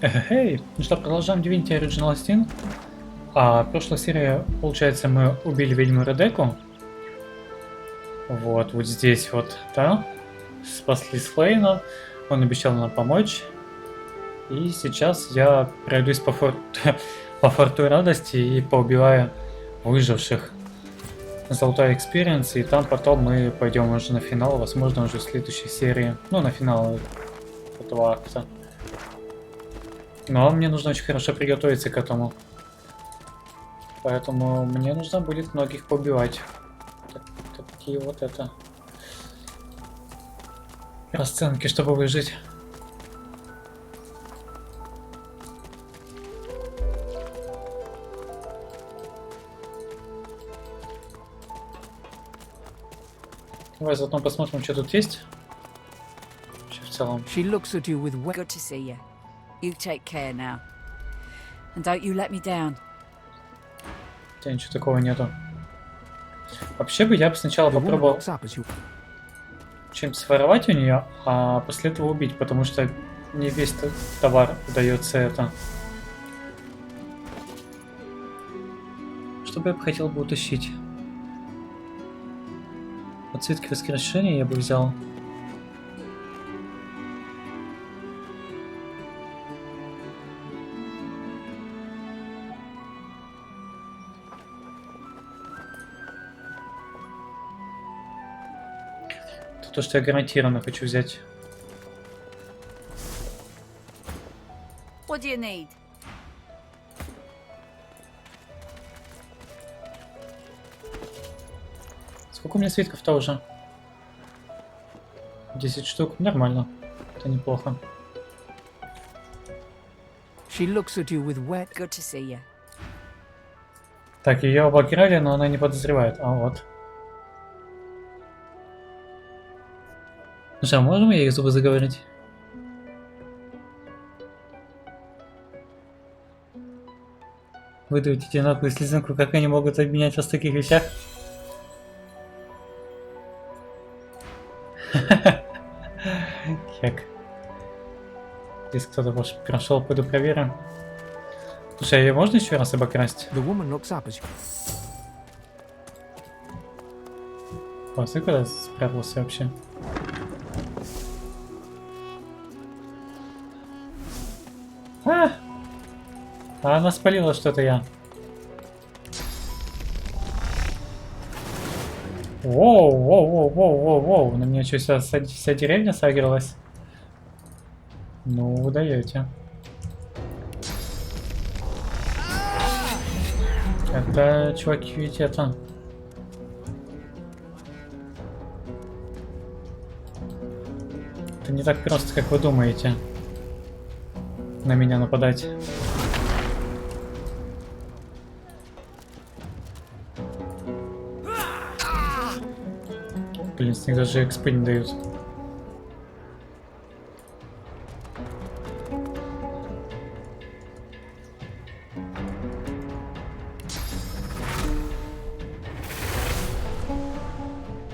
Эй, ну что, продолжаем Divinity Original Sin. В прошлой серии, получается, мы убили ведьму Редеку. Вот здесь вот, да. Спасли Слейна. Он обещал нам помочь. И сейчас я пройдусь по форту радости и поубиваю выживших. Золотой экспириенс, и там потом мы пойдем уже на финал, возможно, уже в следующей серии. Ну, на финал этого акта. Но мне нужно очень хорошо приготовиться к этому. Поэтому мне нужно будет многих побивать. Такие вот это расценки, чтобы выжить. Давай заодно посмотрим, что тут есть. Вообще в целом. Good to see you. You take care now. And don't you let me down. Хотя ничего такого нету. Вообще бы я бы сначала попробовал чем-то своровать у нее, а после этого убить, потому что не весь товар удается это. Что бы я хотел бы утащить? Подсветки воскрешения я бы взял. Это то, что я гарантированно хочу взять. What do you need? Сколько у меня свитков-то уже? 10 штук. Нормально. Это неплохо. Good to see you. Так, ее обыграли, но она не подозревает. А вот. Ну что, можем ей зубы заговорить? Выдавить одинокую слезинку, как они могут обменять вас в таких вещах? Хек. Здесь кто-то прошел, пойду проверим. Слушай, а ее можно еще раз обокрасть? О, ты куда спрятался вообще? А она спалила что-то я. Воу. На меня что, вся деревня сагрилась? Ну, вы даете. Это, чуваки, ведь это... Это не так просто, как вы думаете. На меня нападать. Блин, с них даже экспы не дают.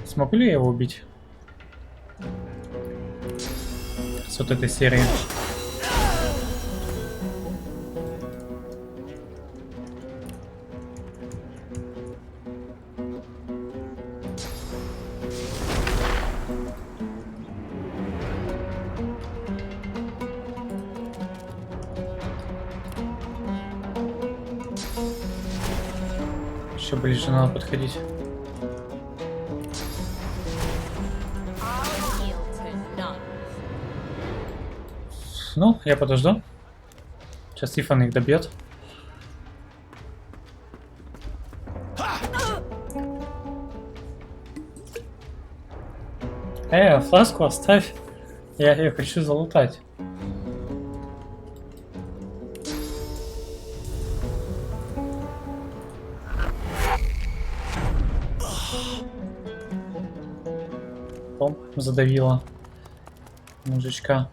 Смогу ли я его убить? С вот этой серии. Еще ближе надо подходить. Ну, я подожду. Сейчас Ифан их добьет. Фласку оставь. Я ее хочу залутать. Оп, задавила мужичка.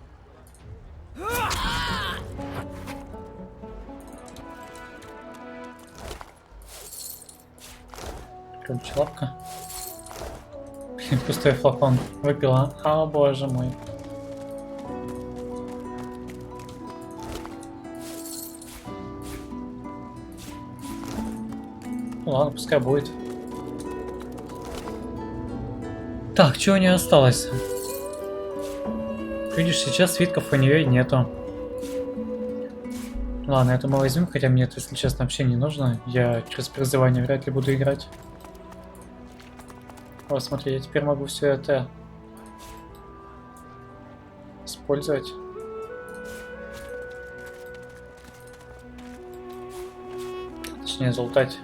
Короче, лапка. Блин, пустой флакон. Выпила. О, боже мой. Ну ладно, пускай будет. Так, чего не осталось? Видишь, сейчас свитков у нее нету. Ладно, это мы возьмем, хотя мне это, если честно, вообще не нужно. Я через призывание вряд ли буду играть. Вот, смотри, я теперь могу все это использовать. Точнее, залутать.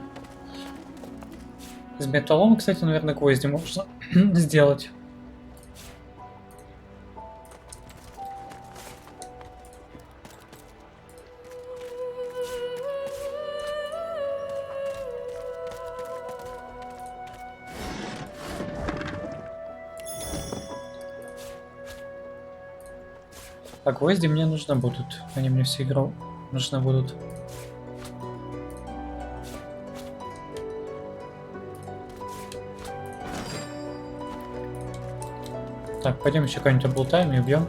Из металлома, кстати, наверное, гвозди можно сделать. А гвозди мне нужны будут. Они мне всю игру нужны будут. Так, пойдем еще кого-нибудь облутаем и убьем.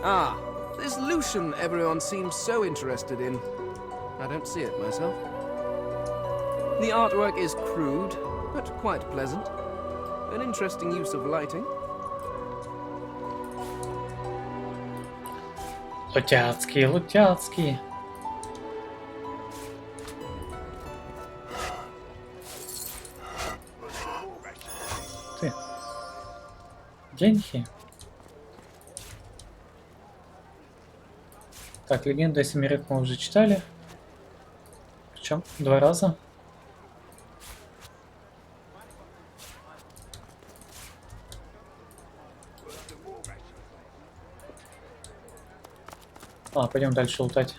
Ah, this Lucian everyone seems so interested in. I don't see it myself. The artwork is crude, but quite pleasant. An interesting use of lighting. Лутяцкие, лутяцкие. Ты. Деньги. Так, легенду о семерых мы уже читали. Причем 2 раза. Пойдем дальше лутать.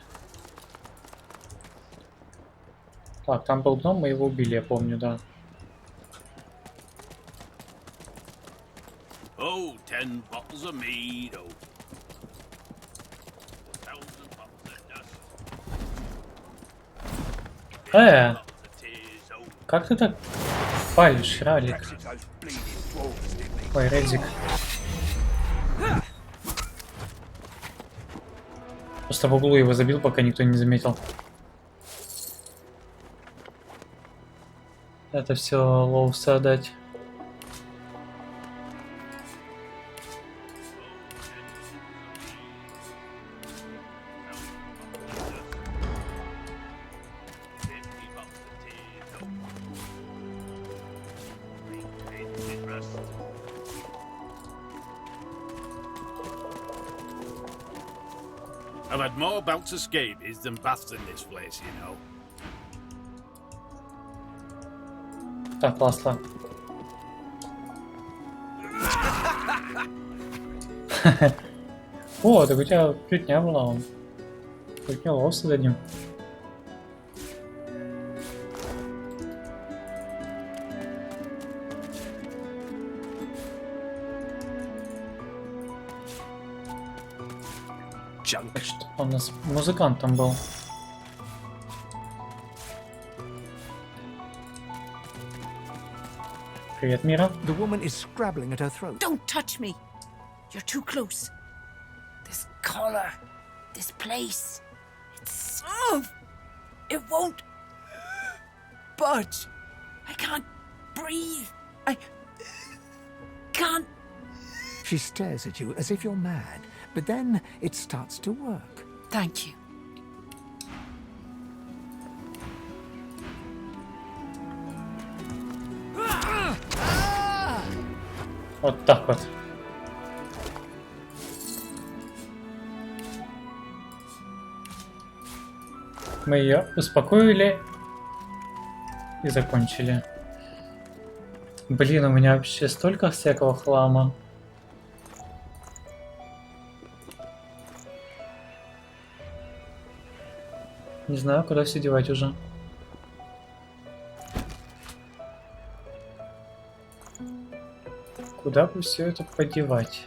Так, там был дом, мы его убили, я помню, да. Oh, 10 bottles of mead, oh. 1,000 bottles of dust. Lots of tears, oh. Как ты так палишь, Ралик? Ой, Редзик. Просто в углу его забил, пока никто не заметил. Это все лоусы отдать. I've had more bouts of scabies than baths in this place, you know. Так, классно. О, так у тебя плетня была, он. Плетня лоусы дадим. Значит, он у нас музыкант там был. Привет, Мира. The woman is scrabbling at her throat. Don't touch me! You're too close. This collar, this place, it's... it won't budge. I can't breathe. I can't... She stares at you as if you're mad, but then it starts to work. Thank you. Вот так вот. Мы ее успокоили и закончили. Блин, у меня вообще столько всякого хлама. Не знаю, куда все девать уже. Куда бы все это подевать?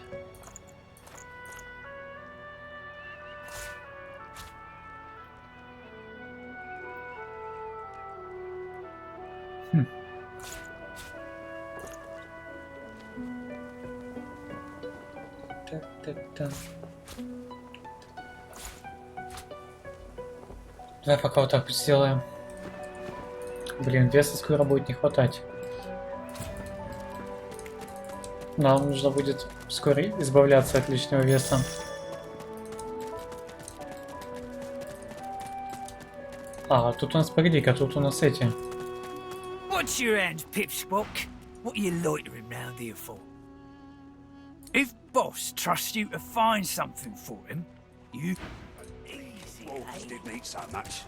Давай пока вот так вот сделаем. Блин, веса скоро будет не хватать. Нам нужно будет скоро избавляться от лишнего веса. А, тут у нас, погоди-ка, тут у нас эти. What's your hand, Pipspock? What are you loitering round here for? If boss trusts you to find something for him, you... Didn't eat so much.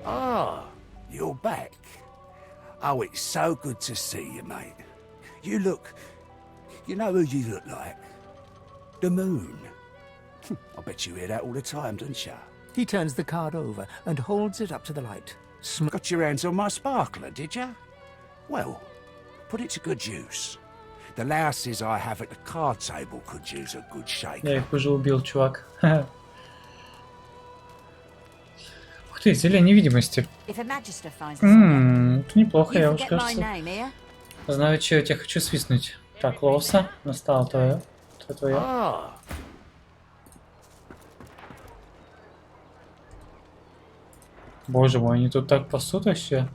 Ah, you're back. Oh, it's so good to see you, mate. You look... You know who you look like? The moon. I bet you hear that all the time, don't you? He turns the card over and holds it up to the light. Got your hands on my sparkler, did you? Well, put it to good use. The louses I have at the card table could use a good shake. Я их уже убил, чувак. Ух ты, зелье невидимости. If a magister finds this, Это неплохо, я you уж forget my кажется. name here. Знаю, что я тебя хочу свистнуть. Так, Лоуса, настало твое. Твое. Ah, Боже мой, они тут так пасут вообще.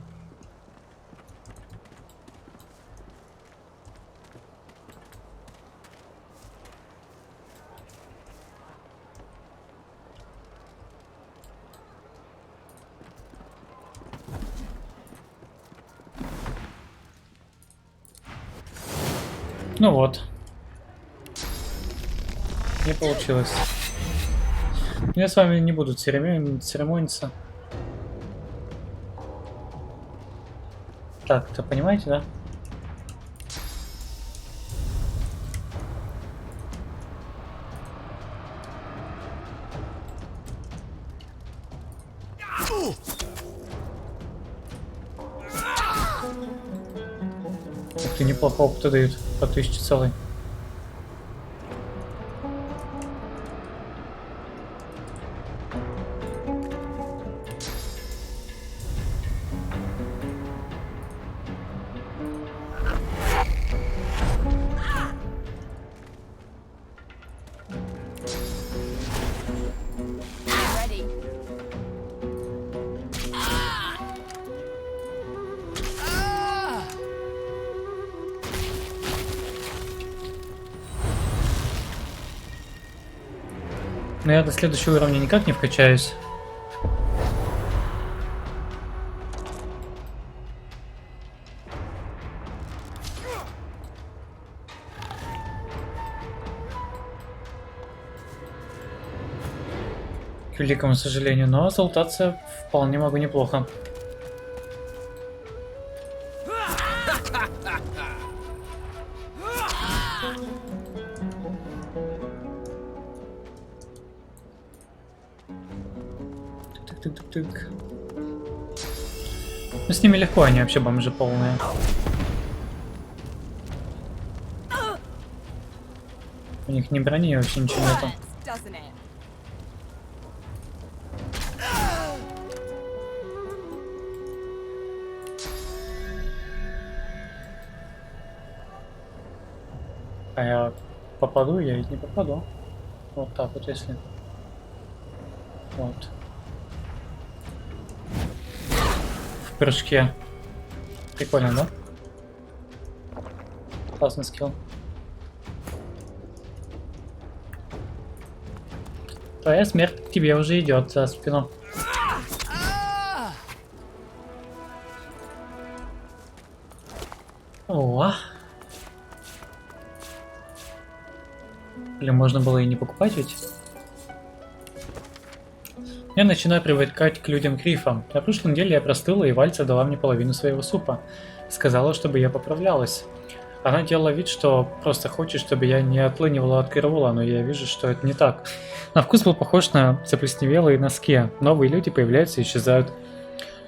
Ну вот. Не получилось. Я с вами не буду церемониться. Так, это понимаете, да? Ух ты, неплохо опыта дают по 1000 целый. Ready. Но я до следующего уровня никак не вкачаюсь. К великому сожалению, но залутаться вполне могу неплохо. Тык-тык-тык-тык. Ну, с ними легко, они вообще бомжи полные. У них ни брони, вообще ничего нету. Doesn't it? А я попаду? Я ведь не попаду. Вот так вот, если... Вот. В прыжке. Прикольно, да? Классный скилл. Твоя смерть к тебе уже идет за спину. О! Или можно было и не покупать ведь? Я начинаю привыкать к людям Крифа. На прошлой неделе я простыла, и Вальца дала мне половину своего супа. Сказала, чтобы я поправлялась. Она делала вид, что просто хочет, чтобы я не отлынивала от караула, но я вижу, что это не так. На вкус был похож на заплесневелые носки. Новые люди появляются и исчезают.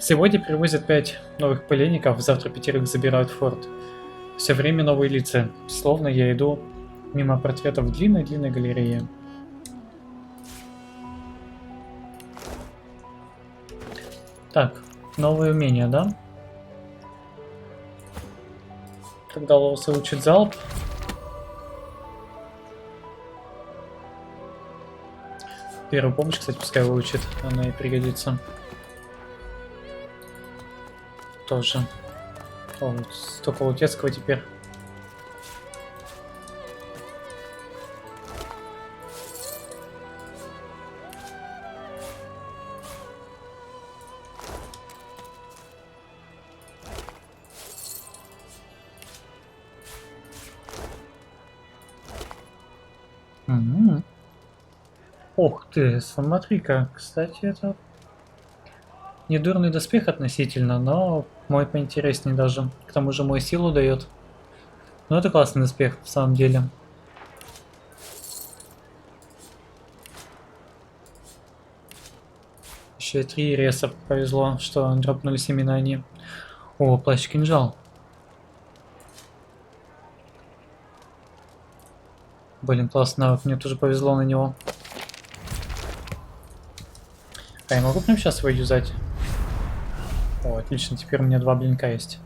Сегодня привозят 5 новых пленников, завтра 5 забирают в форт. Все время новые лица. Словно я иду мимо портретов в длинной-длинной галерее. Так, новые умения, да? Когда Лоуса учит залп. Первую помощь, кстати, пускай выучит, она и пригодится. Тоже. О, вот столько Лутецкого теперь. Ох ты, смотри-ка, кстати, это недурный доспех относительно, но мой поинтереснее даже. К тому же мой силу дает. Ну это классный доспех, в самом деле. Еще и 3 реса повезло, что дропнулись именно они. О, плащ-кинжал. Блин, классный навык, мне тоже повезло на него. А я могу прямо сейчас его юзать? О, отлично, теперь у меня 2 блинка есть.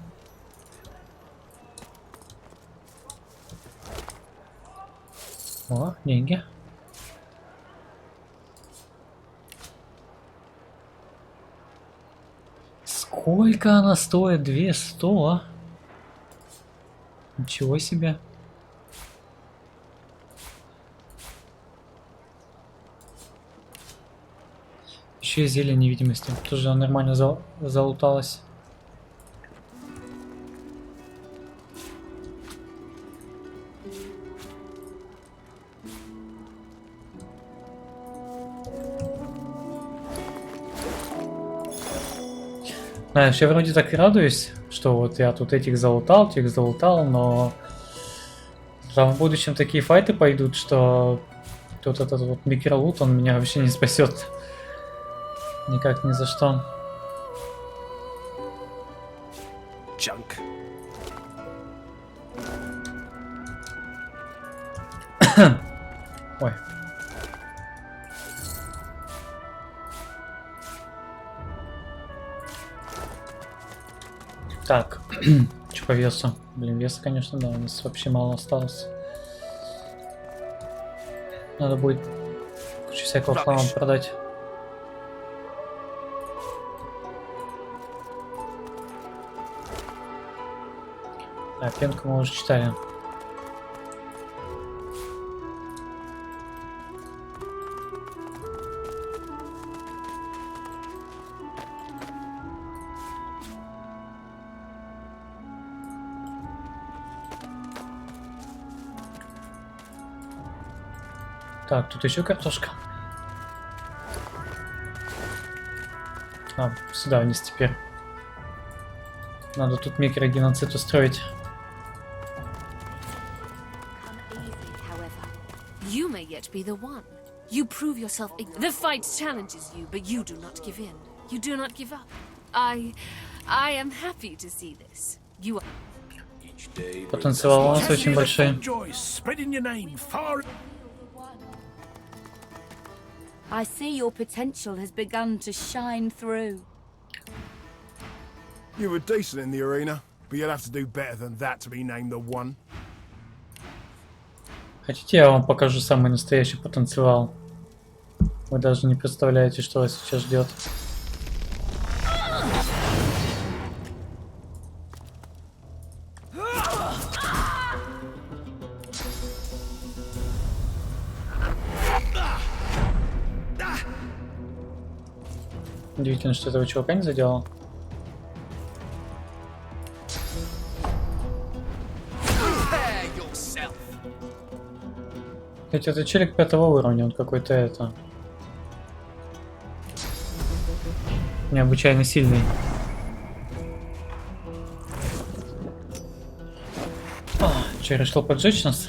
О, деньги. Сколько она стоит? 200? Ничего себе. Еще и зелье невидимости. Тоже нормально залуталась. Знаешь, я вроде так и радуюсь, что вот я тут этих залутал, но там в будущем такие файты пойдут, что тут этот вот микролут, он меня вообще не спасет. Никак ни за что. Junk. Ой. Так, что по весу? Блин, веса, конечно, да, у нас вообще мало осталось. Надо будет кучу всякого хлама продать. А, пенку мы уже читали. Так, тут еще картошка. А, сюда вниз теперь. Надо тут микрогеноцид устроить. You may yet be the one. You prove yourself. The fight challenges you, but you do not give in. You do not give up. I am happy to see this. You are. Потенциал у нас очень большой. I see your potential has begun to shine through. You were decent in the arena, but you'll have to do better than that to be named the one. Хотите, я вам покажу самый настоящий потенциал? Вы даже не представляете, что вас сейчас ждет. Удивительно, что этого чувака не заделал. Ведь это челик 5-го уровня, он какой-то это... необычайно сильный. Че, решил поджечь нас?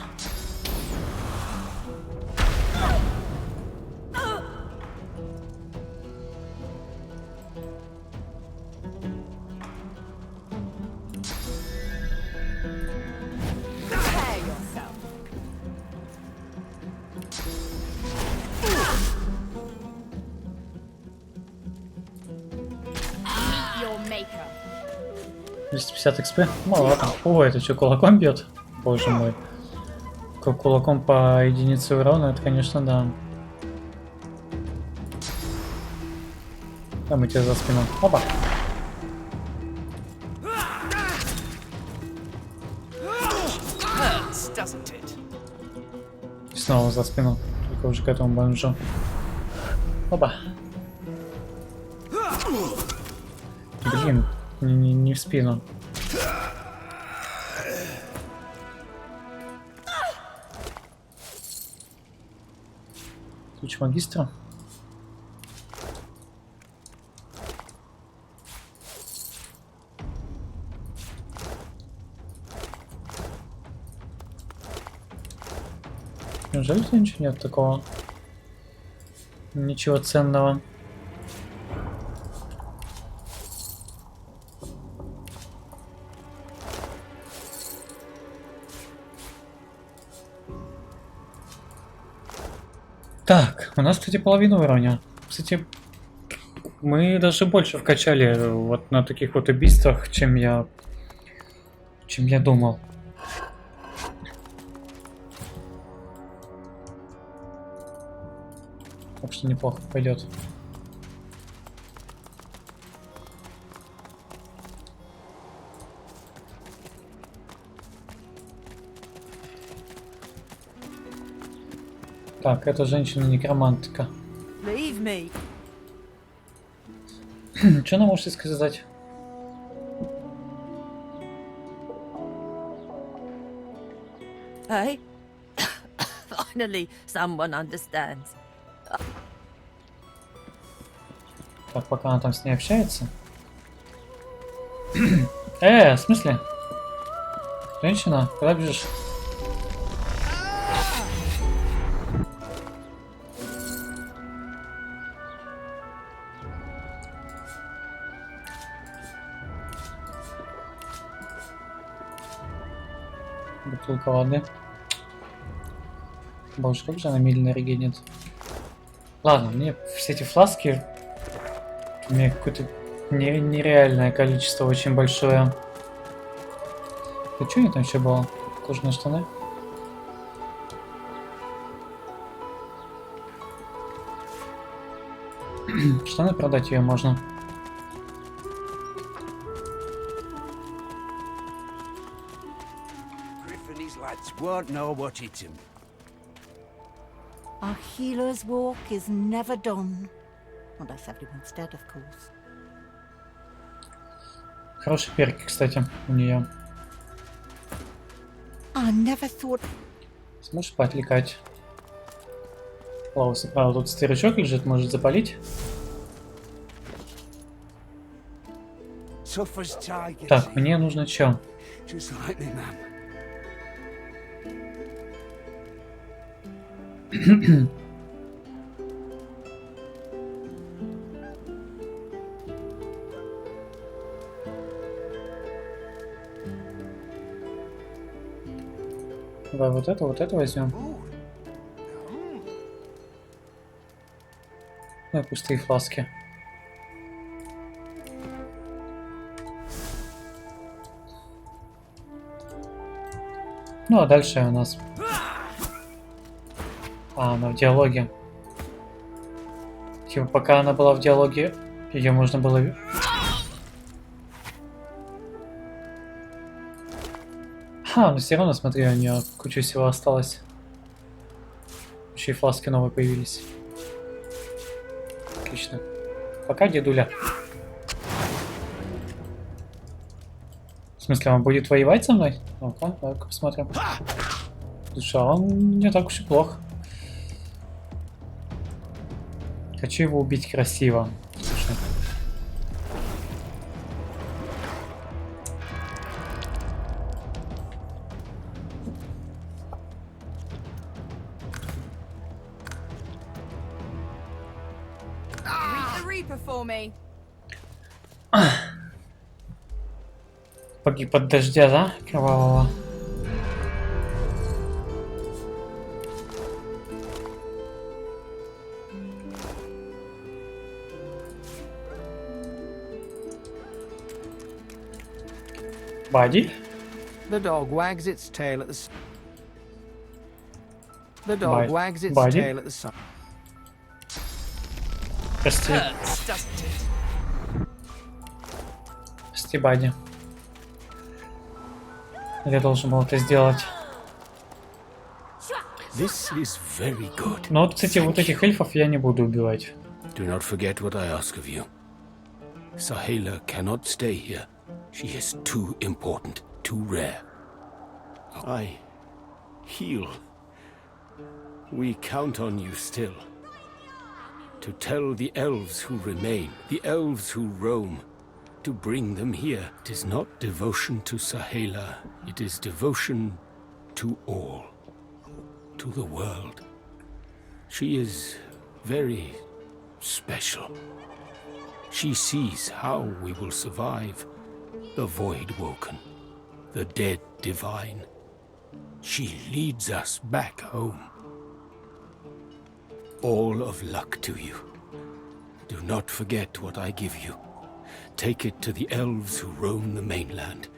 Your maker. 250 XP? Маловато. О, это что, кулаком бьет? Боже мой. Кулаком по единице урона, это, конечно, да. Там у тебя за спину. Опа. Hurts, doesn't it? Снова за спину. Только уже к этому бомжу. Опа. Блин, не в спину. Ключ магистра. Неужели тут ничего нет такого? Ничего ценного. Так, у нас, кстати, половина уровня. Кстати, мы даже больше вкачали вот на таких вот убийствах, чем я думал. Так что неплохо пойдет. Так, это женщина-некромантка. Leave me. Что она может сказать? Hey? Finally, someone understands. Так, пока она там с ней общается. В смысле? Женщина, куда бежишь? Бутылка воды. Боже, как же она медленно регенит. Ладно, мне все эти фласки... У меня какое-то нереальное количество, очень большое. Да что это там еще было? Кожаные штаны? Штаны продать ее можно. Won't know what hit him. Our healer's walk is never done. Unless everyone's dead, of course. Хорошие перки, кстати, у нее. I never thought... Сможешь поотвлекать? Лауса, правда, тут стырачок лежит, может запалить. Так, мне нужно что? Давай вот это возьмем. Ну и пустые фласки. Ну а дальше у нас... она в диалоге. Типа пока она была в диалоге, ее можно было... но все равно, смотри, у нее куча всего осталось. Еще и фласки новые появились. Отлично. Пока, дедуля. В смысле, он будет воевать со мной? Ну-ка, давай-ка посмотрим. Слушай, он не так уж и плох. Хочу его убить красиво. Слушай. Погиб от дождя, да? Кровавого. Бади? The dog wags its tail at the sun. The dog wags its Body. tail at the sun. Прости. Hurts, doesn't it? Стебади. Я должен был это сделать. This is very good. Но вот, кстати, вот этих эльфов я не буду убивать. Do not forget what I ask of you. Sahela cannot stay here. She is too important, too rare. I heal. We count on you still. To tell the elves who remain, the elves who roam, to bring them here. It is not devotion to Sahela, it is devotion to all, to the world. She is very special. She sees how we will survive the void woken, the dead divine. She leads us back home. All of luck to you. Do not forget what I give you. Take it to the elves who roam the mainland.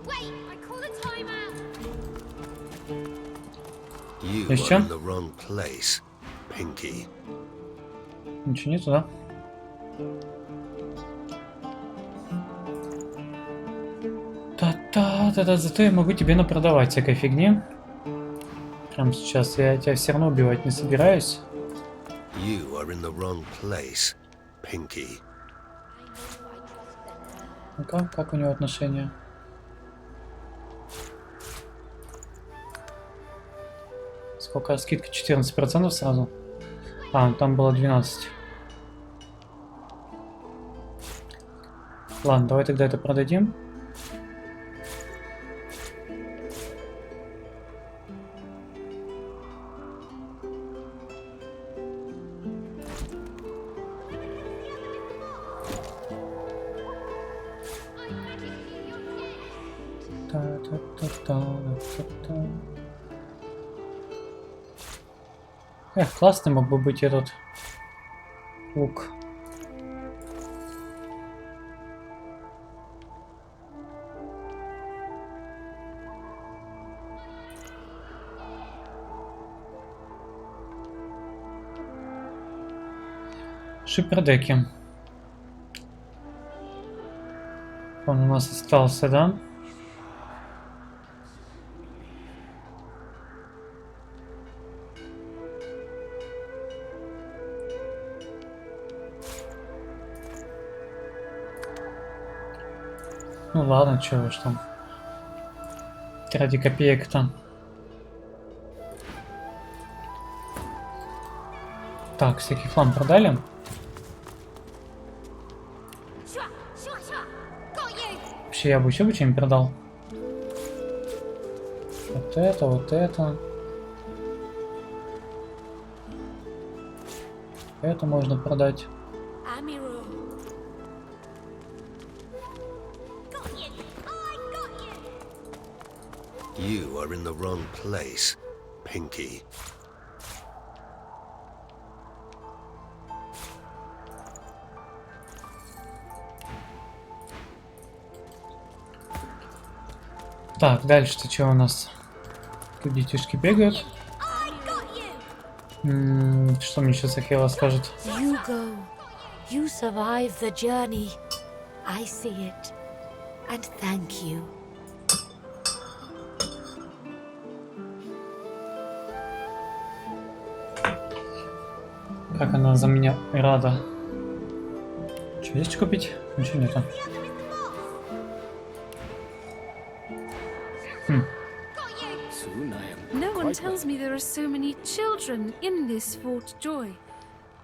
Wait, I call a timeout. You Yes, are in the wrong place, Pinky. Ничего нету, да? Та-та-та-та, зато я могу тебе напродавать всякой фигни. Прямо сейчас я тебя все равно убивать не собираюсь. You are in the wrong place, Pinky. Ну-ка, как у него отношения? Сколько скидка? 14% сразу? А, там было 12. Ладно, давай тогда это продадим. Та-та-та-та-та-та. Эх, классный мог бы быть этот лук. Шипердеки. Он у нас остался, да? Ну ладно, чего уж там. Ради копеек-то. Так, всякий хлам продали. Вообще, я бы еще бы что-нибудь продал. Вот это, вот это. Это можно продать. You are in the wrong place, Pinky. Так, дальше-то что у нас? Тут детишки бегают. Что мне сейчас Ахилла скажет? You go. You survive the journey. I see it. And thank you. Как она за меня рада. Что, есть что купить? Ничего нету. No one tells me there are so many children in this Fort Joy.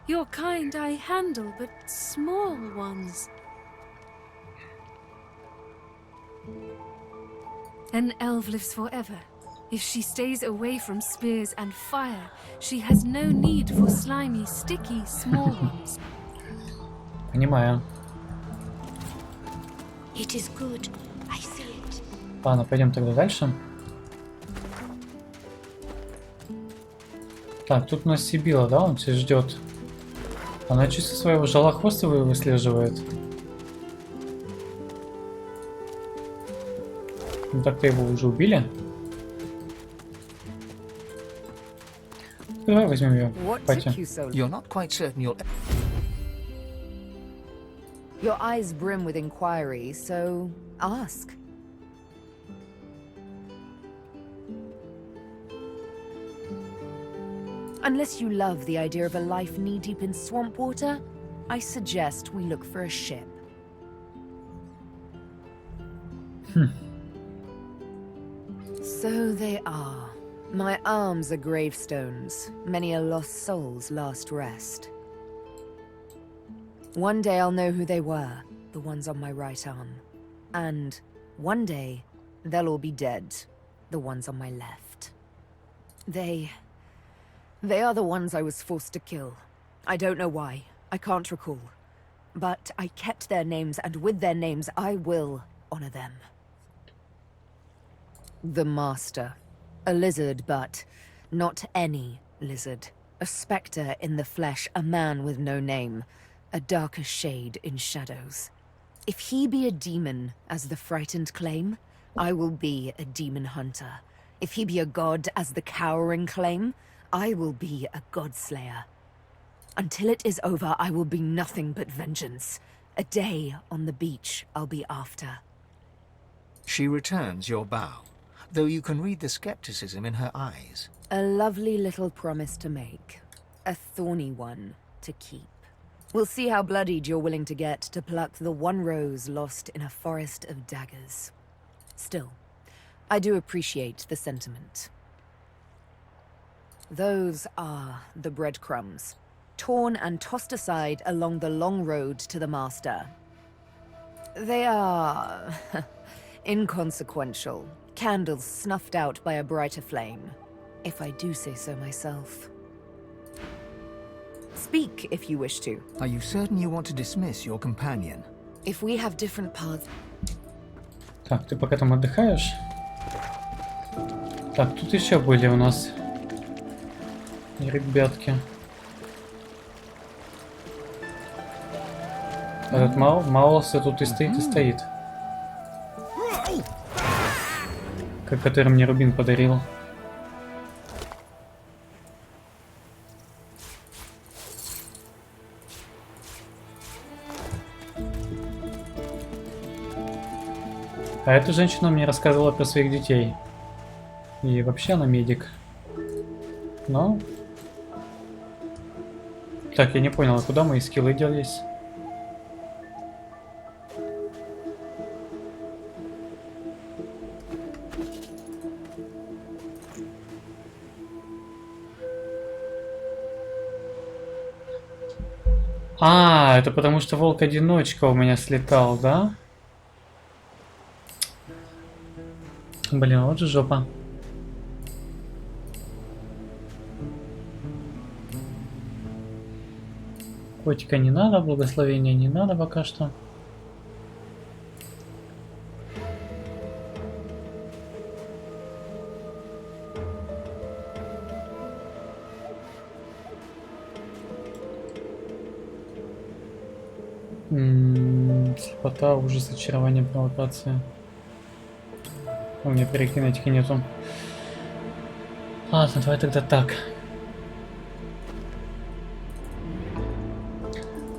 Your kind I handle, but small ones. An elf lives forever. If she stays away from spears and fire, she has no need for slimy, sticky, small ones. Понимаю. It is good. I see it. Ладно, пойдем тогда дальше. Так, тут у нас Сибила, да, он все ждет. Она чисто своего жалохвоста выслеживает. Ну так-то его уже убили. Давай возьмем ее. What took you so? You're not quite certain you'll. Your eyes brim with inquiry, so ask. Unless you love the idea of a life knee-deep in swamp water, I suggest we look for a ship. So they are. My arms are gravestones, many a lost soul's last rest. One day I'll know who they were, the ones on my right arm. And one day, they'll all be dead, the ones on my left. They are the ones I was forced to kill. I don't know why. I can't recall. But I kept their names, and with their names, I will honor them. The Master. A lizard, but not any lizard. A spectre in the flesh, a man with no name. A darker shade in shadows. If he be a demon, as the frightened claim, I will be a demon hunter. If he be a god, as the cowering claim, I will be a godslayer. Until it is over, I will be nothing but vengeance. A day on the beach I'll be after. She returns your bow, though you can read the skepticism in her eyes. A lovely little promise to make. A thorny one to keep. We'll see how bloodied you're willing to get to pluck the one rose lost in a forest of daggers. Still, I do appreciate the sentiment. Those are the breadcrumbs, torn and tossed aside along the long road to the Master. They are inconsequential, candles snuffed out by a brighter flame, if I do say so myself. Speak if you wish to. Are you certain you want to dismiss your companion? If we have different paths... Так, ты пока там отдыхаешь? Так, тут еще были у нас ребятки. Этот Маус тут и стоит. Который мне Рубин подарил. А эта женщина мне рассказывала про своих детей. И вообще она медик. Но... Так, я не понял, куда мои скиллы делись? А, это потому что волк-одиночка у меня слетал, да? Блин, вот же жопа. Котика не надо, благословения не надо пока что. Слепота, ужас, очарование, провокация. У меня перекинетики нету. Ладно, давай тогда так.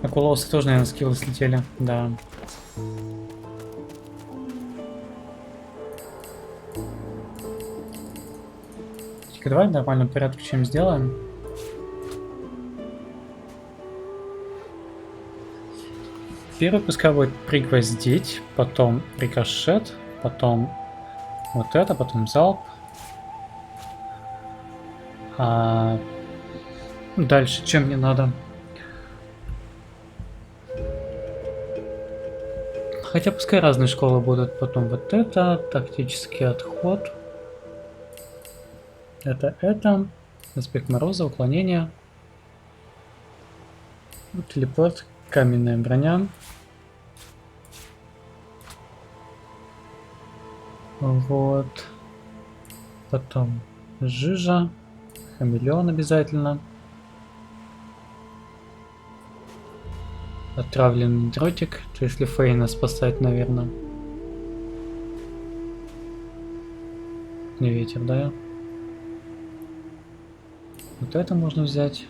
Акулоусы тоже, наверное, скиллы слетели. Да. Давай в нормальном порядке чем сделаем. Первый пускай будет пригвоздить, потом рикошет, потом вот это, потом залп. А дальше чем мне надо? Хотя пускай разные школы будут. Потом вот это, тактический отход. Это. Аспект мороза, уклонение. Телепорт, каменная броня. Вот. Потом жижа. Хамелеон обязательно. Отравленный дротик. То если Фейна спасать, наверное. Не ветер, да? Вот это можно взять.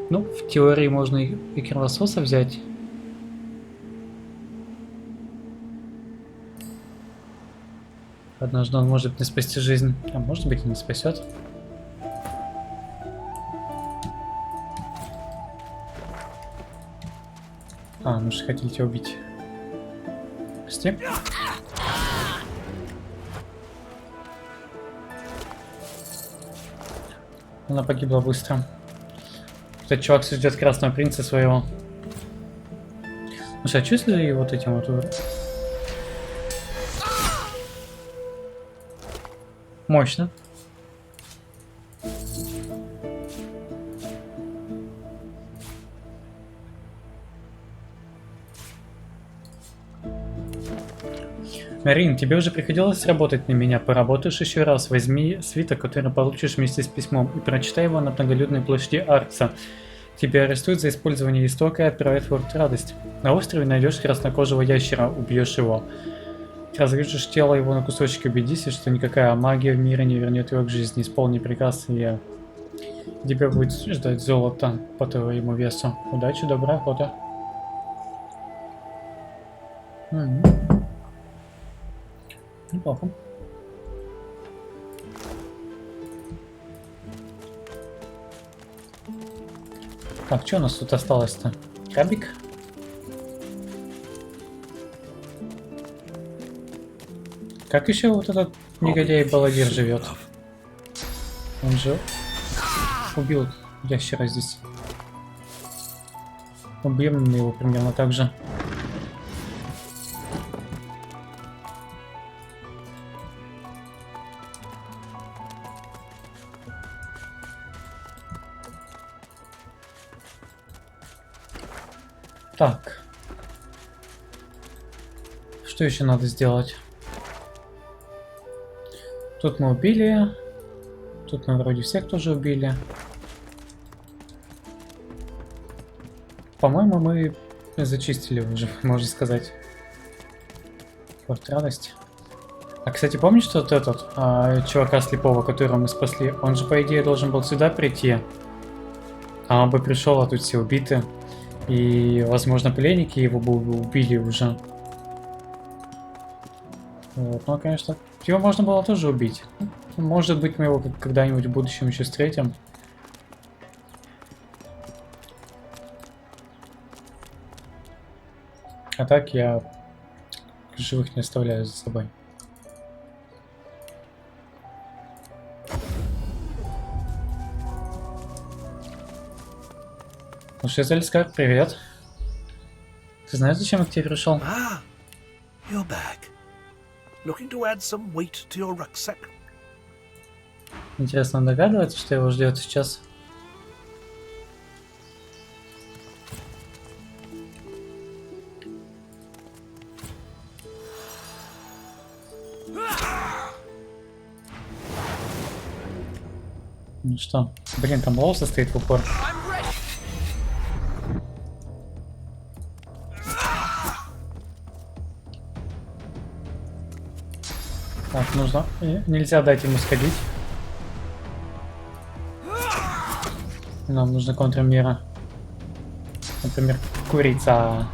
Ну, в теории можно и кровососа взять. Однажды он может мне спасти жизнь, а может быть и не спасет. А, ну же хотели тебя убить. Прости. Она погибла быстро. Этот чувак ждет красного принца своего. Слушай, а что если вот этим вот... Мощно. Марин, тебе уже приходилось работать на меня. Поработаешь еще раз. Возьми свиток, который получишь вместе с письмом, и прочитай его на многолюдной площади Аркса. Тебя арестуют за использование истока и отправят в форт Радость. На острове найдешь краснокожего ящера, убьешь его. Разрежешь тело его на кусочки, убедись, что никакая магия в мире не вернет его к жизни. Исполни приказ, и тебя будет ждать золото по твоему весу. Удачи, добрая охота. Неплохо. Так, что у нас тут осталось-то? Крабик? Как еще вот этот негодяй-баладир живет? Он же убил ящера здесь. Убьем мы его примерно так же. Так. Что еще надо сделать? Тут мы убили. Тут мы вроде всех тоже убили. По-моему, мы зачистили уже, можно сказать. Форт Радость. А, кстати, помнишь, что вот этот чувака слепого, которого мы спасли? Он же, по идее, должен был сюда прийти. А он бы пришел, а тут все убиты. И, возможно, пленники его бы убили уже. Вот, ну, конечно, его можно было тоже убить. Может быть, мы его когда-нибудь в будущем еще встретим. А так я живых не оставляю за собой. Ну что, Зальскар, привет. Ты знаешь, зачем я к тебе пришел? Ah, you're back. Looking to add some weight to your rucksack. Интересно, он догадывается, что его ждет сейчас? Ну что? Блин, там лоу состоит в упор. Так, нужно... Нельзя дать ему сходить. Нам нужна контрмера. Например, курица.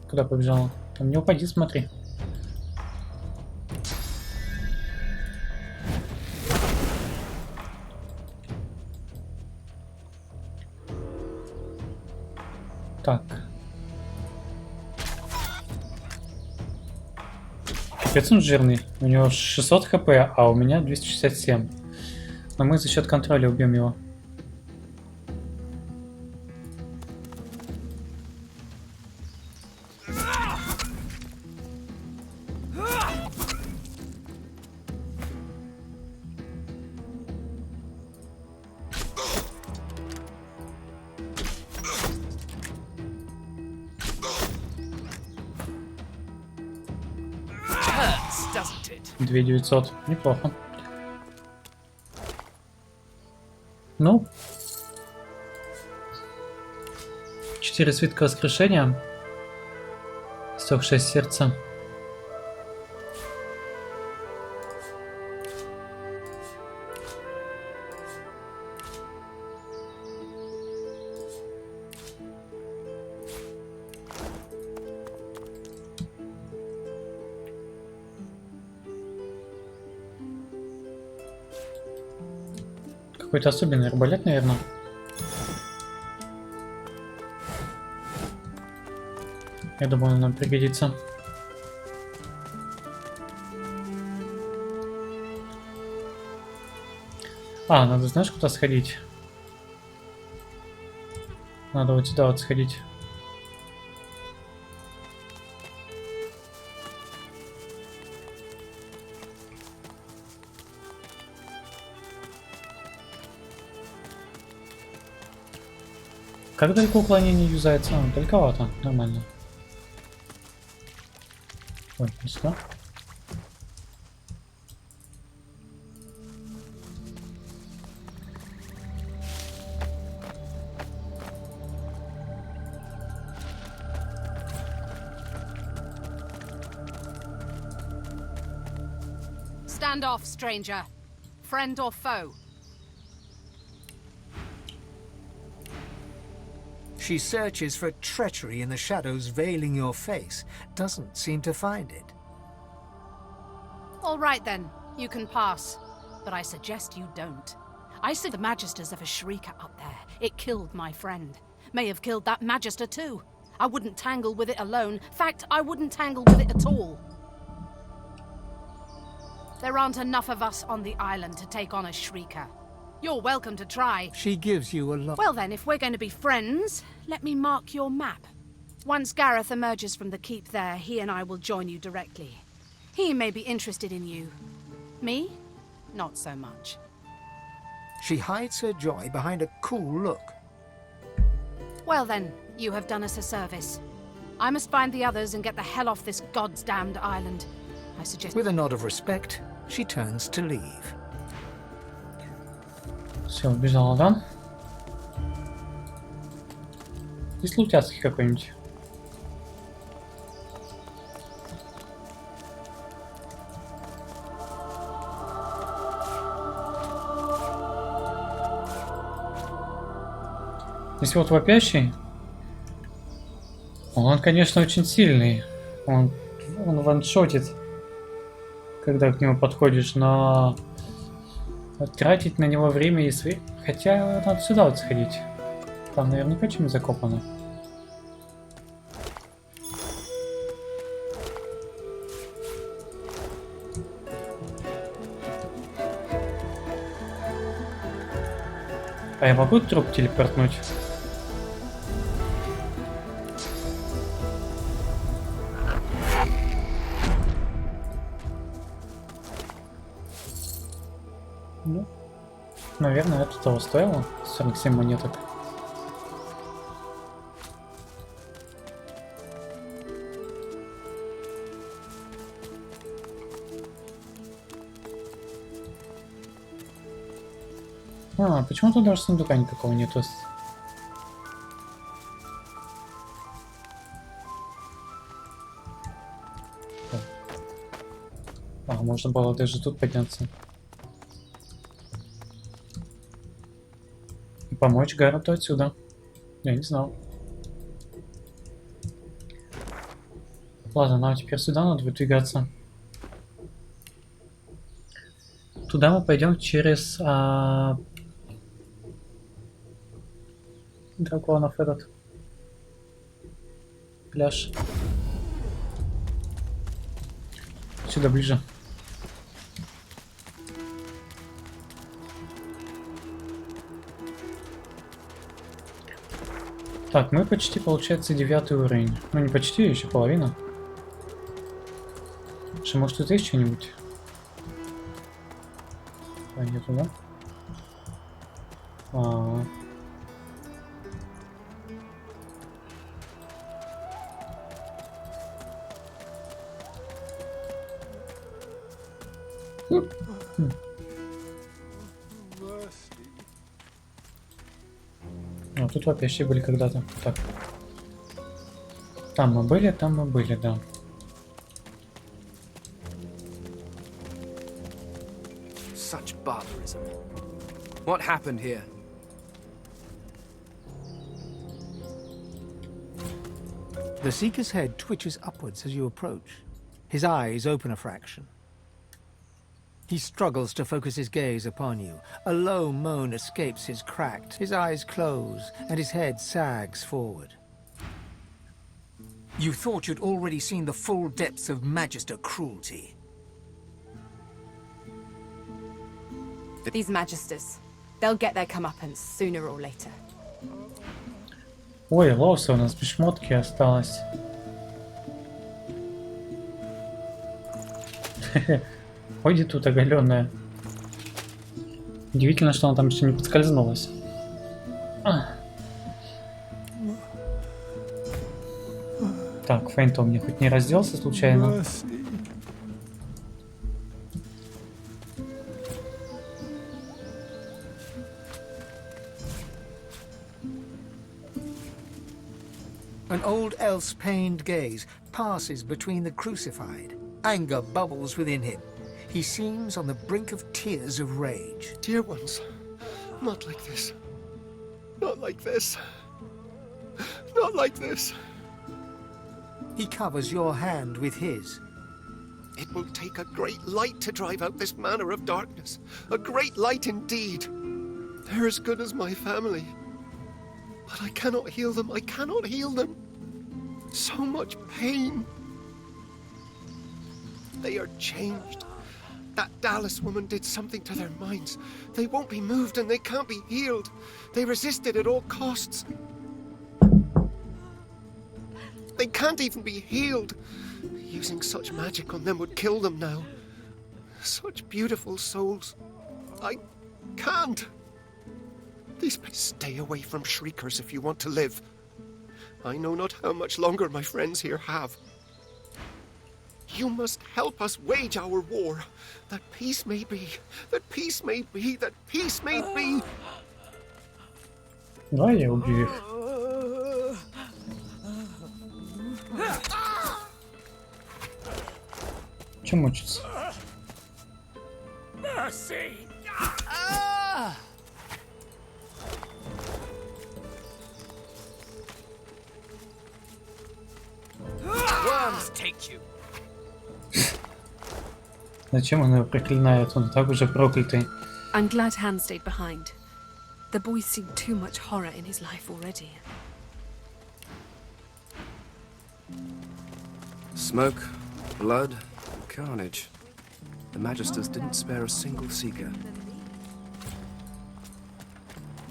Куда побежала? Там не упади, смотри. Так. Капец он жирный. У него 600 хп, а у меня 267. Но мы за счет контроля убьем его. Doesn't it? 2900. Неплохо. Ну. 4 свитка воскрешения. 106 сердца. Какой-то особенный арбалет, наверное. Я думаю, он нам пригодится. А, надо, знаешь, куда сходить? Надо вот сюда вот сходить. Как далеко уклонение юзается? А, далековато. Нормально. Ой, сюда. Stand off, stranger. Friend or foe? She searches for treachery in the shadows veiling your face. Doesn't seem to find it. All right then, you can pass. But I suggest you don't. I see the magisters of a shrieker up there. It killed my friend. May have killed that magister too. I wouldn't tangle with it alone. Fact, I wouldn't tangle with it at all. There aren't enough of us on the island to take on a shrieker. You're welcome to try. She gives you a lot. Well then, if we're going to be friends, let me mark your map. Once Gareth emerges from the keep there, he and I will join you directly. He may be interested in you. Me? Not so much. She hides her joy behind a cool look. Well then, you have done us a service. I must find the others and get the hell off this goddamned island. I suggest... With a nod of respect, she turns to leave. Все, убежала, да? Есть лутяцкий какой-нибудь? Если вот вопящий, он, конечно, очень сильный. Он ваншотит, когда к нему подходишь, но тратить на него время и свои... Хотя надо сюда вот сходить. Там наверняка чем-нибудь закопано. А я могу труп телепортнуть? Ну, наверное, это того стоило. 47 монеток. А, почему тут даже сундука никакого нету? А, можно было даже тут подняться. И помочь Гаррету отсюда. Я не знал. Ладно, нам теперь сюда надо выдвигаться. Туда мы пойдем через драконов этот пляж. Сюда ближе. Так, мы почти, получается, 9 уровень. Ну не почти, еще половина. Что, может, тут есть что-нибудь? А, нету, да? А тут вообще были когда-то. Так. Там мы были, да. Such barbarism. What happened here? The Seeker's head twitches upwards as you approach. His eyes open a fraction. He struggles to focus his gaze upon you. A low moan escapes his cracked. His eyes close, and his head sags forward. You thought you'd already seen the full depths of Magister cruelty. These Magisters, they'll get their comeuppance sooner or later. Ой, Лоуса у нас без шмотки осталось. Ходит тут оголенная. Удивительно, что она там еще не подскользнулась. Так, Фейнтон мне хоть не разделся случайно. An old elf's pained gaze passes between the crucified. Anger bubbles within him. He seems on the brink of tears of rage. Dear ones, not like this. Not like this. Not like this. He covers your hand with his. It will take a great light to drive out this manner of darkness. A great light indeed. They're as good as my family. But I cannot heal them. I cannot heal them. So much pain. They are changed. That Dallas woman did something to their minds. They won't be moved and they can't be healed. They resisted at all costs. They can't even be healed. Using such magic on them would kill them now. Such beautiful souls. I can't. Stay away from shriekers if you want to live. I know not how much longer my friends here have. You must help us wage our war, that peace may be, that peace may be, that peace may be. Давай я убью их. Чем мучиться? Зачем он его проклинает? Он так уже проклятый. I'm glad Han stayed behind. The boy's seen too much horror in his life already. Smoke, blood, carnage. The Magisters didn't spare a single seeker.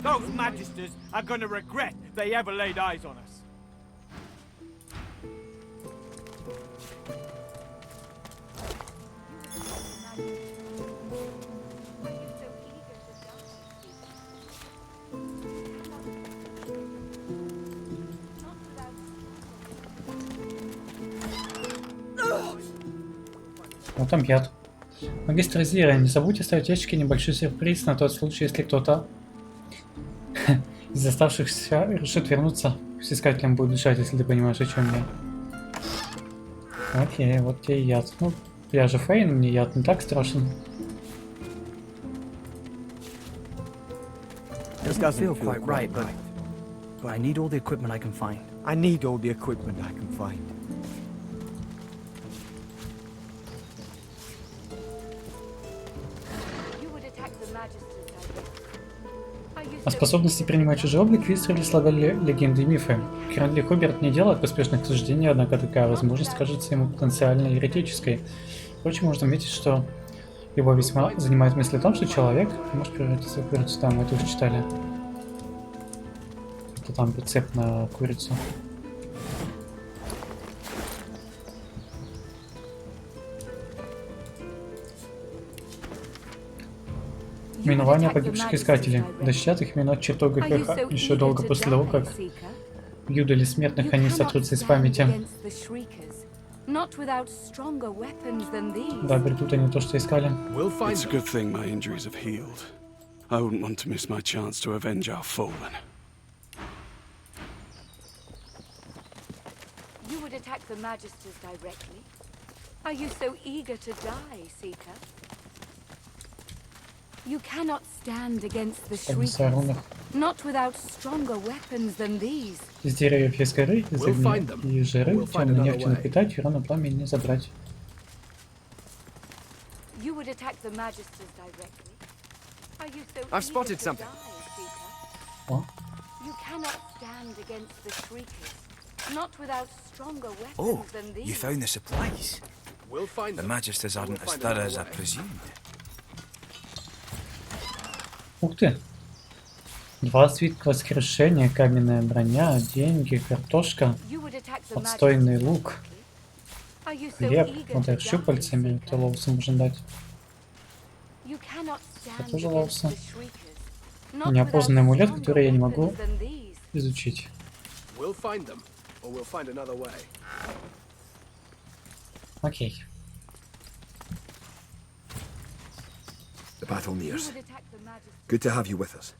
Those Magisters are gonna regret they ever laid eyes on us. Вот там яд. Магистр Зира, не забудьте оставить ящики небольшой сюрприз на тот случай, если кто-то из оставшихся решит вернуться. С искателем будет дышать, если ты понимаешь, о чем я. Окей, вот тебе яд. Ну, я же Фейн, мне яд не так страшен. This doesn't feel quite right, but I need all the equipment I can find. I need all the equipment I can find. О способности принимать чужой облик в Исраиле слагали легенды и мифы. Кранли Хоберт не делает поспешных суждений, однако такая возможность кажется ему потенциально еретической. Впрочем, можно отметить, что его весьма занимает мысль о том, что человек может превратиться в курицу. Да, мы это уже читали. Это там рецепт на курицу. Минование погибших искателей. Дощат их минут чертога греха еще долго после того, как юдали смертных они сотрутся из памяти. Да, придут они то, что искали. It's a good thing my injuries have healed. I wouldn't want to miss my chance to avenge our fallen. You would attack the Magisters directly? Are you so eager to die, Seeker? You cannot stand against the shriekers, not without stronger weapons than these. Из деревьев есть горы, из огня и жиры, темно нефть напитать, и рано пламя не забрать. attack the magisters directly. Are you so I've eager spotted to something. die, Seeker? О, You cannot stand against the shriekers, not without stronger weapons Oh, than these. you found the supplies. We'll find The them. magisters We'll aren't as find thorough another as I way. presumed. ух ты. 2 свитка воскрешения, каменная броня, деньги, картошка, You would attack the отстойный magisters лук, directly. Are you so хлеб, eager вот to это щупальцами, die, это лоусу можно дать. You cannot Это stand тоже against лоуса. the shriekers, not Неопознанный without амулет, stronger который я не могу weapons than these. изучить. We'll find them, or we'll find another way. Окей. The battle You nears. would attack the magisters. Good to have you with us.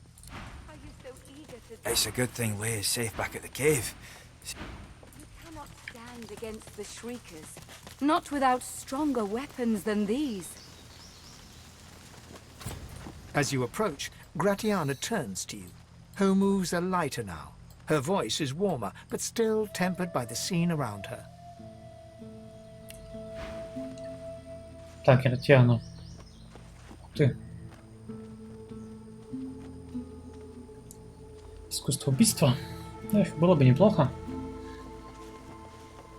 Are you so eager to die? It's a good thing Way is safe back at the cave. You cannot stand against the shriekers, not without stronger weapons than these. As you approach, Gratiana turns to you. Her moves are lighter now. Her voice is warmer, but still tempered by the scene around her. Так, Ратиана. Ух ты. Искусство убийства. Эх, было бы неплохо.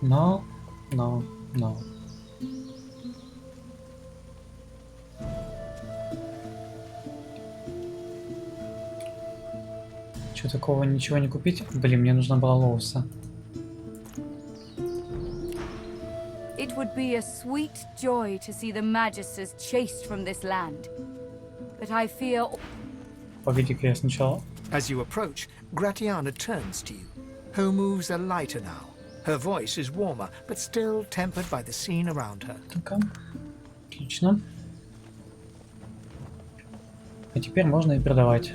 Но. Чё такого, ничего не купить? Блин, мне нужна была лоуса. It would be a sweet joy to see the magisters chased from this land. But I fear... Погоди-ка я сначала. As you approach, Gratiana turns to you. Her moves are lighter now. Her voice is warmer, but still tempered by the scene around her. Так, отлично. А теперь можно и продавать.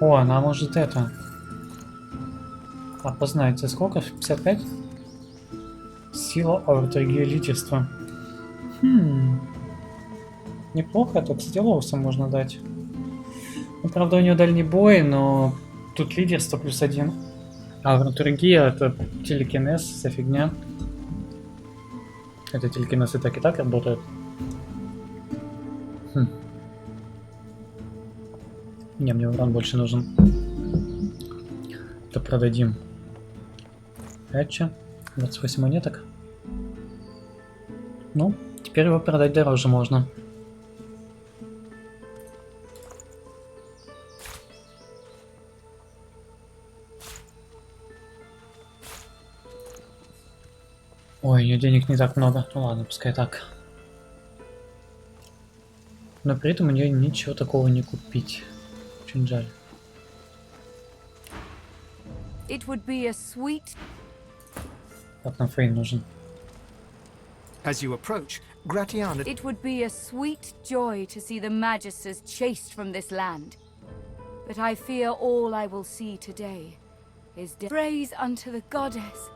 О, она может это опознать за сколько? 55? Сила аутогия лидерства. Неплохо, это, кстати, лоуса можно дать. Ну, правда, у нее дальний бой, но тут лидерство +1. А аутогия это телекинез, вся фигня. Это телекинез и так работает. Не, мне урон больше нужен. То продадим. Этча. 28 монеток. Ну, теперь его продать дороже можно. Ой, у нее денег не так много. Ну ладно, пускай так. Но при этом у нее ничего такого не купить. Очень жаль. It would be a sweet... Так, нам Фейн нужен. As you approach, Gratiana... It would be a sweet joy to see the magisters chased from this land. But I fear all I will see today is praise unto the goddess.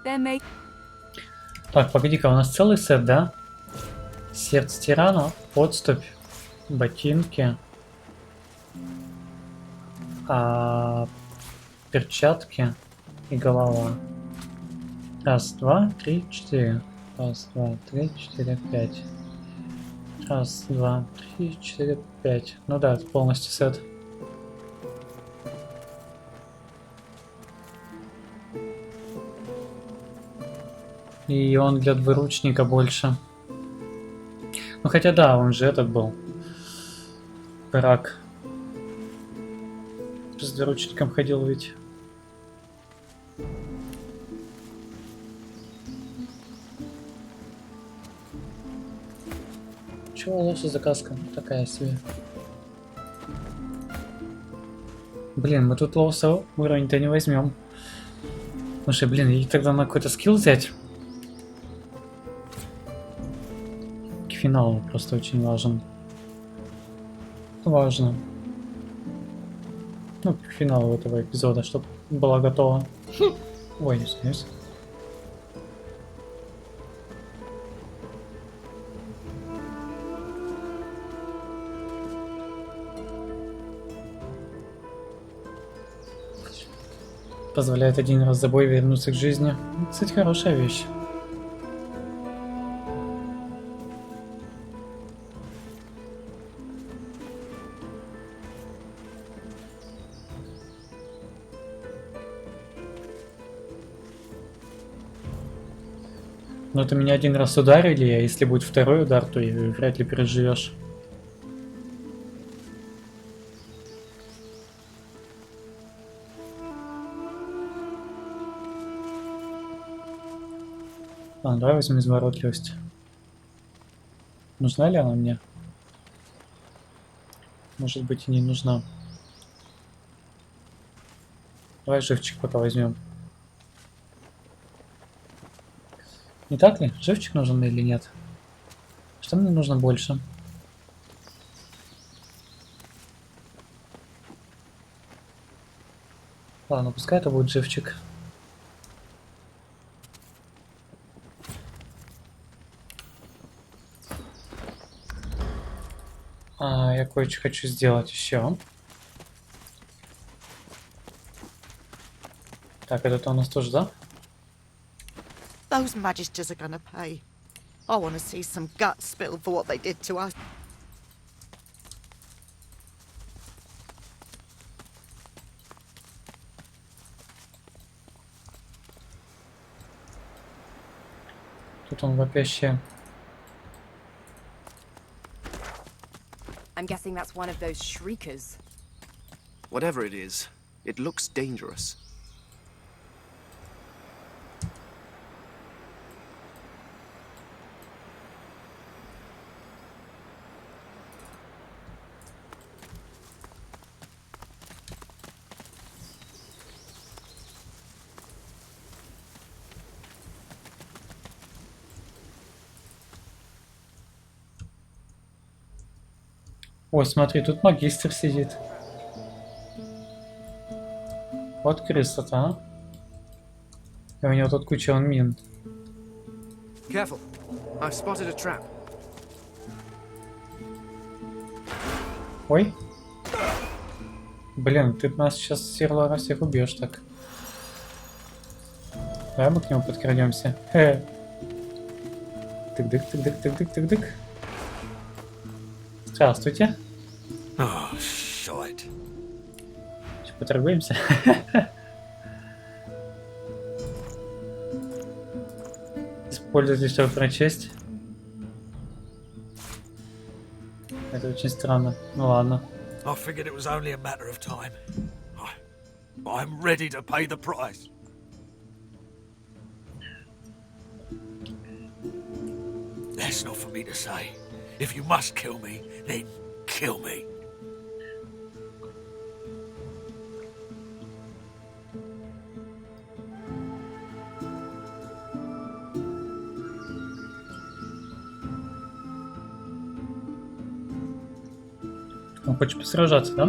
There may... Так, погоди-ка, у нас целый сет, да? Сердце тирана, подступь, ботинки, перчатки и голова. Раз, два, три, четыре. Раз, два, три, четыре, пять. Раз, два, три, четыре, пять. Ну да, это полностью сет. И он для двуручника больше. Ну хотя да, он же этот был. Брак. С двуручником ходил ведь. Чего лучше заказка? Такая себе. Блин, мы тут лоуса уровень-то не возьмем. Слушай, блин, и тогда на какой-то скилл взять. К финалу просто очень важен. Важно. Ну, к финалу этого эпизода, чтобы была готова. Ой, не смеюсь. Позволяет один раз за бой вернуться к жизни. Кстати, хорошая вещь. Но это меня один раз ударили, а если будет второй удар, то и вряд ли переживешь. Давай возьмем изворотливость. Нужна ли она мне? Может быть и не нужна. Давай живчик пока возьмем. Не так ли? Живчик нужен или нет? Что мне нужно больше? Ладно, пускай это будет живчик. Я кое-что хочу сделать еще. Так, это у нас тоже, да? Those magisters are gonna pay. I want to see some guts spilled for what they did to us. Тут он вопящий. I'm guessing that's one of those shriekers. Whatever it is, it looks dangerous. Ой, смотри, тут магистр сидит. Вот крыса-то, а? И у него тут куча мин. Careful. I've spotted a trap. Ой. Блин, ты нас сейчас серлора всех убьешь так. Давай мы к нему подкрадемся. Тык-дык. Здравствуйте. Oh, shite. Поторгуемся. Используйте, чтобы прочесть. Это очень странно. Ну ладно. I figured it was only a matter of time. I'm ready to pay the price. That's not for me to say. If you must kill me, then kill me. Он хочет посражаться, да?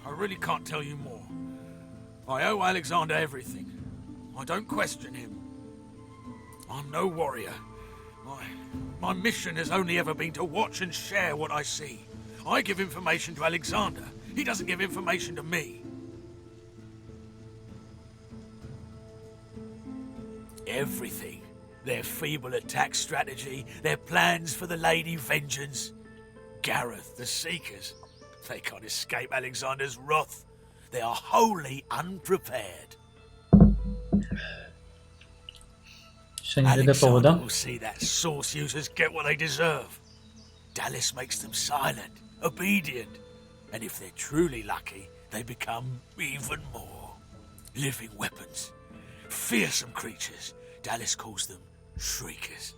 I really can't tell you more. I owe Alexander everything. I don't question him. I'm no warrior. My mission has only ever been to watch and share what I see. I give information to Alexander. He doesn't give information to me. Everything. Their feeble attack strategy, their plans for the Lady Vengeance. Gareth, the Seekers. They can't escape Alexander's wrath. They are wholly unprepared. Alexander will see that source users get what they deserve. Dallas makes them silent, obedient, and if they're truly lucky, they become even more. Living weapons, fearsome creatures. Dallas calls them shriekers.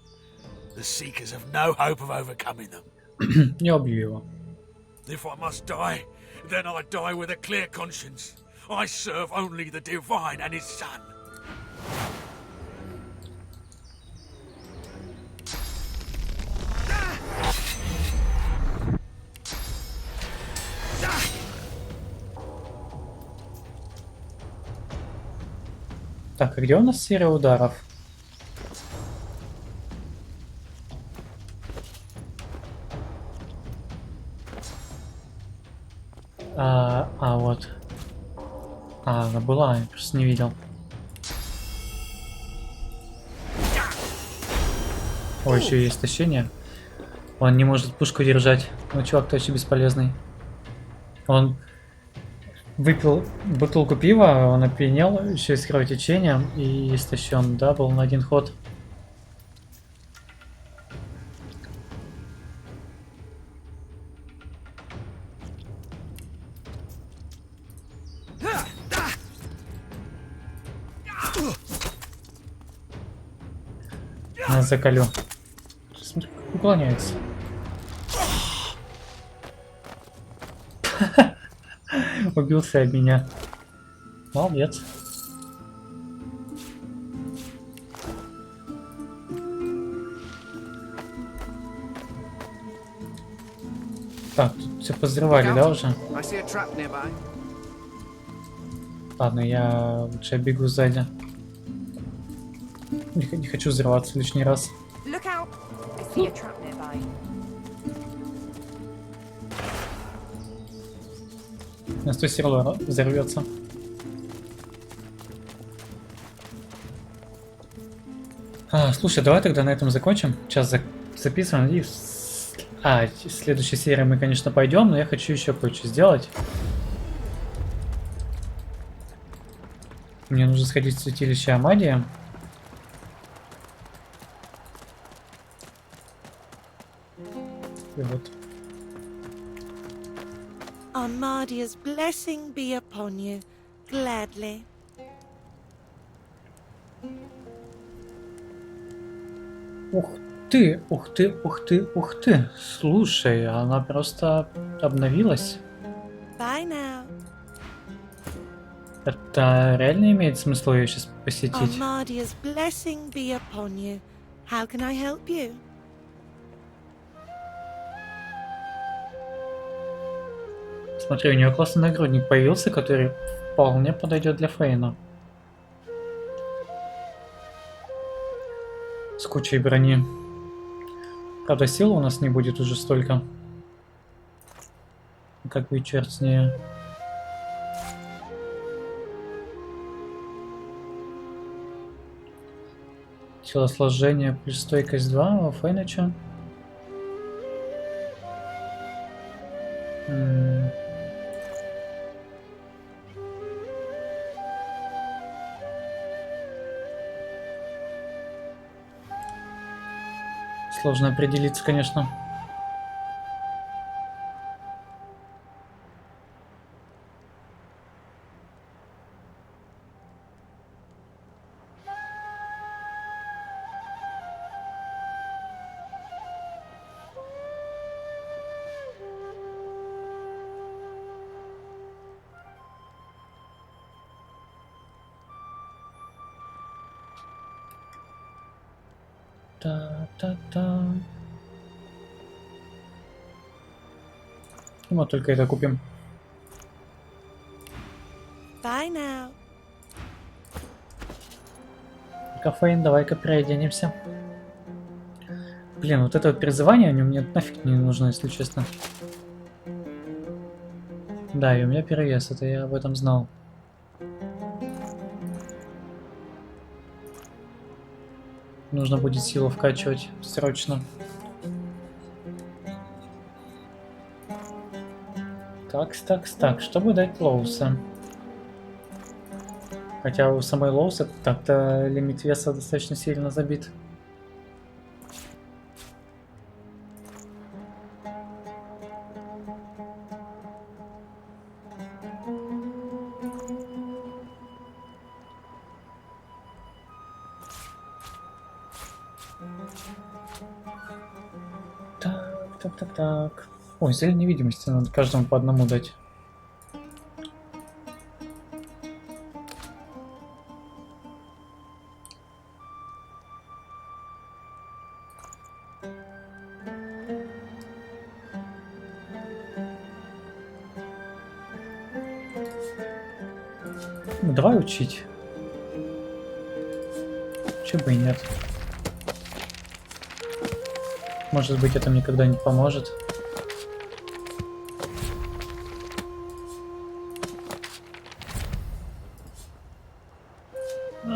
The Seekers have no hope of overcoming them. Я убью его. If I must die, then I die with a clear conscience. I serve only the Divine and his Son. Так, а где у нас серия ударов? Вот. Она была, я просто не видел. Ой, еще есть тащение. Он не может пушку держать. Ну, чувак точно бесполезный. Он выпил бутылку пива, он опьянел, еще и с кровотечением и истощен. Да, был на один ход. Нас закалю. Смотри, как уклоняется. Убился об меня. Молодец. Так, тут все позрывали, да, уже? Ладно, я лучше бегу сзади. Не хочу взрываться лишний раз. У нас то все равно взорвется. Слушай, давай тогда на этом закончим. Сейчас записываем. И в следующей серии мы, конечно, пойдем, но я хочу еще кое-что сделать. Мне нужно сходить в святилище Амадия. И вот. Armadia's blessing be upon you, gladly. Ух ты, ух ты, ух ты, ух ты. Слушай, она просто обновилась. Bye now. Это реально имеет смысл ее сейчас посетить? Armadia's blessing be upon you. How can I help you? Смотри, у нее классный нагрудник появился, который вполне подойдет для Фейна. С кучей брони. Правда, силы у нас не будет уже столько. Как бы черт с ней. Телосложение плюс стойкость 2, а у Фейна что? Сложно определиться, конечно. Та-та-та. Мы только это купим. Bye now. Кофеин, давай-ка переоденемся. Блин, вот это вот призывание, они мне нафиг не нужно, если честно. Да, и у меня перевес, это я об этом знал. Нужно будет силу вкачивать срочно. Так, чтобы дать Лоуса. Хотя у самой Лоуса так-то лимит веса достаточно сильно забит. Так. Ой, зелень невидимости надо каждому по одному дать. Ну, давай учить. Чего бы и нет. Может быть, это мне когда-нибудь поможет.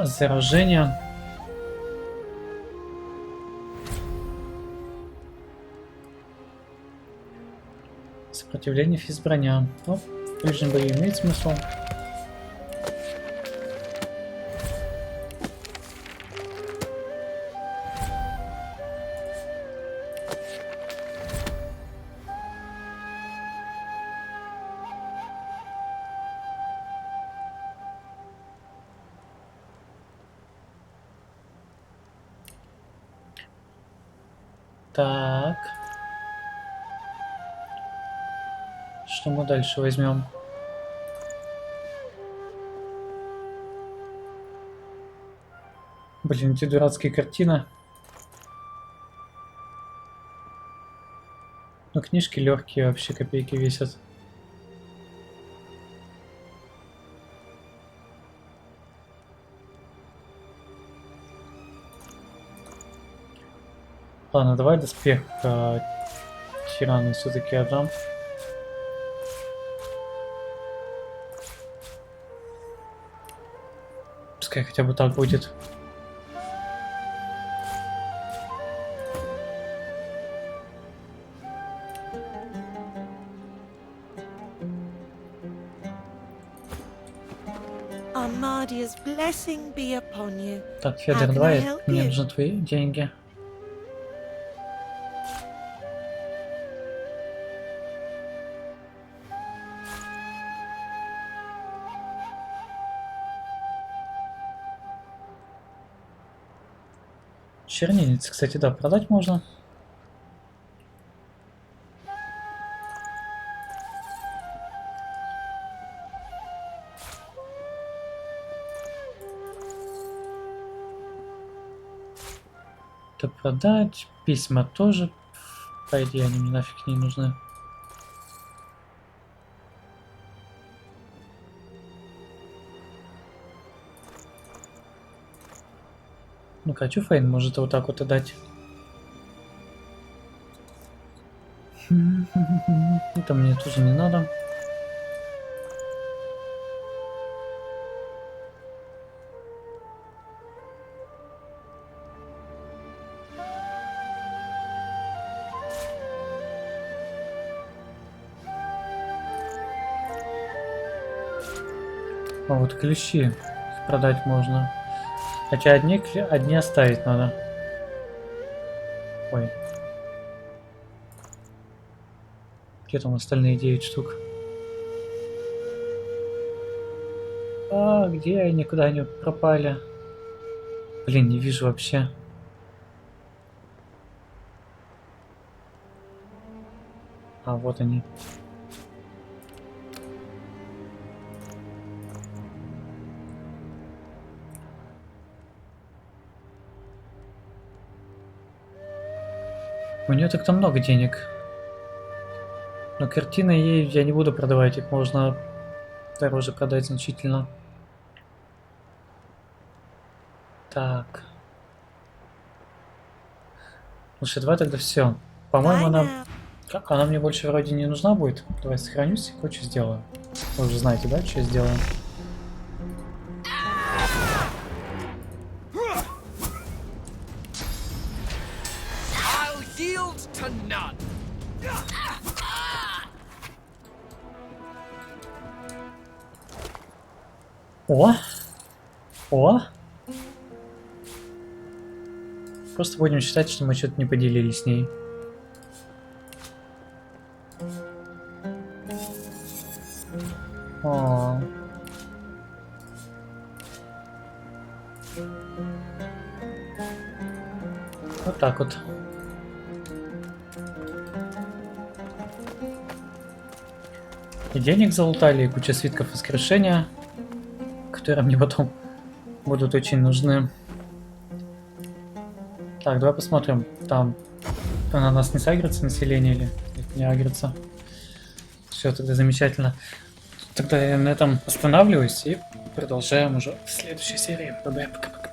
заражение. Сопротивление физброня. Ну, в ближнем бою имеет смысл. Так. Что мы дальше возьмем? Блин, эти дурацкие картины. Ну, книжки легкие, вообще копейки весят. Ладно, давай доспех тирана все-таки отдам. Пускай хотя бы так будет. Armadia's blessing be upon you. Так, Федор, давай, мне нужны твои деньги. Чернильницы, кстати, да, продать можно. Это продать. Письма тоже. По идее, они мне нафиг не нужны. Ну, хочу Фейн, может вот так вот отдать. Это мне тоже не надо. А вот ключи, их продать можно. Хотя одни оставить надо. Ой. Где там остальные 9 штук? А, где они? Куда они пропали? Блин, не вижу вообще. А, вот они. У нее так-то много денег. Но картины ей я не буду продавать, их можно дороже продать значительно. Так. Слушай, давай тогда все. По-моему, она мне больше вроде не нужна будет. Давай сохранюсь и кое-что сделаю. Вы уже знаете, да, что я сделаю? О! О! Просто будем считать, что мы что-то не поделились с ней. О. Вот так вот. И денег залутали, и куча свитков воскрешения, которые мне потом будут очень нужны. Так, давай посмотрим, там на нас не сагрится население или не агрится. Все, тогда замечательно. Тогда я на этом останавливаюсь и продолжаем уже в следующей серии. Пока-пока.